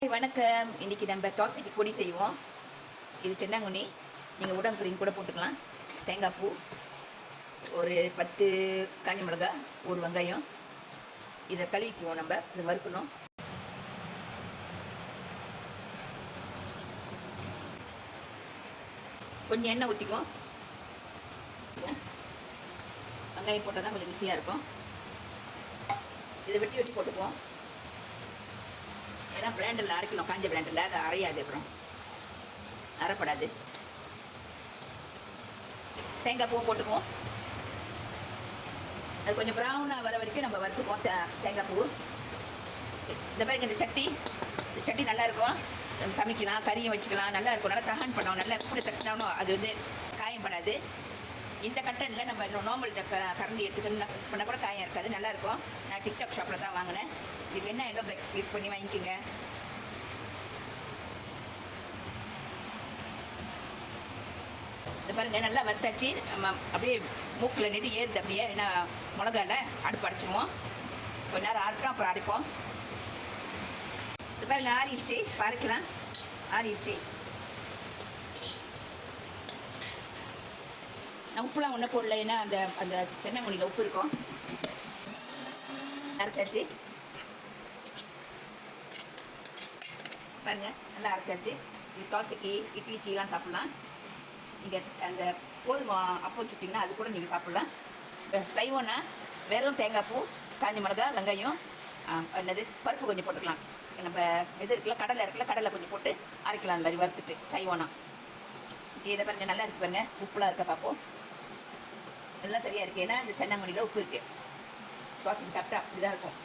வணக்கம். இன்றைக்கி நம்ம தோசைக்கு பொடி செய்வோம். இது சென்னாங்குண்ணி. நீங்கள் உடம்புக்குறீங்க கூட போட்டுக்கலாம். தேங்காய் பூ, ஒரு 10 காஞ்சி மிளகா, ஒரு வெங்காயம். இதை கழுவிக்குவோம். நம்ம இதை வறுக்கணும். கொஞ்சம் எண்ணெய் ஊற்றிக்குவோம். வெங்காயம் போட்டால் தான் கொஞ்சம் ருசியாக இருக்கும். இதை வெட்டி வெட்டி போட்டுக்குவோம். ஏன்னா பிராண்டில் அரைக்கணும். காஞ்ச பிராண்டில் அதை அரையாது, அப்புறம் அரைப்படாது. தேங்காய் பூ போட்டுக்குவோம். அது கொஞ்சம் ப்ரௌனாக வர வரைக்கும் நம்ம வறுத்துக்குவோம். தேங்காய் பூ இந்த மாதிரி இந்த சட்டி நல்லா இருக்கும். சமைக்கலாம், கறியை வச்சுக்கலாம், நல்லா இருக்கும். நல்லா தகான் பண்ணோம். நல்லா எப்படி தட்டினாலும் அது வந்து காயம் படாது. இந்த கட்டனில் நம்ம இன்னும் நார்மல் கரண்டி எடுத்துக்கணும் பண்ணால் கூட காயம் இருக்காது. நல்லாயிருக்கும். நான் டிக்டாக் ஷாப்பில் தான் வாங்கினேன். இது என்ன எல்லாம் கிளிக் பண்ணி வாங்கிக்கோங்க. இந்த பாருங்க, நல்லா வறுத்தாச்சு. நம்ம அப்படியே மூக்கில் நின்று ஏறுது. அப்படியே ஏன்னா மிளகால அடுப்பு அடைச்சிடுவோம். கொஞ்ச நேரம் ஆறட்டும், அப்புறம் அரைப்போம். இந்த பாருங்க, ஆறிடுச்சு. பறைக்கலாம், ஆறிடுச்சு. நான் உப்புலாம் ஒன்றும் போடல, ஏன்னா அந்த அந்த தென்னங்குனியில் உப்பு இருக்கும். அரைச்சாச்சு பாருங்க, நல்லா அரைச்சாச்சு. இது தோசைக்கு, இட்லிக்கெலாம் சாப்பிட்லாம். நீங்கள் அந்த கோதுமை அப்பம் சுட்டிங்கன்னா அது கூட நீங்கள் சாப்பிட்லாம். சைவம்னா வெறும் தேங்காய் பூ, காஞ்சி மிளகா, வெங்காயம், என்னது பருப்பு கொஞ்சம் போட்டுக்கலாம். நம்ம இது இருக்குல்ல, கடலை இருக்குல்ல, கடலை கொஞ்சம் போட்டு அரைக்கலாம். அந்த மாதிரி வறுத்துட்டு சைவம்னா. இதை பாருங்க, நல்லா இருக்குது பாருங்க. உப்புலாம் இருக்க பார்ப்போம். எல்லாம் சரியாக இருக்குது. ஏன்னா இந்த சென்னாங்குனியில் உப்பு இருக்குது. தோசைக்கு சாப்பிட்டா அப்படி தான் இருக்கும்.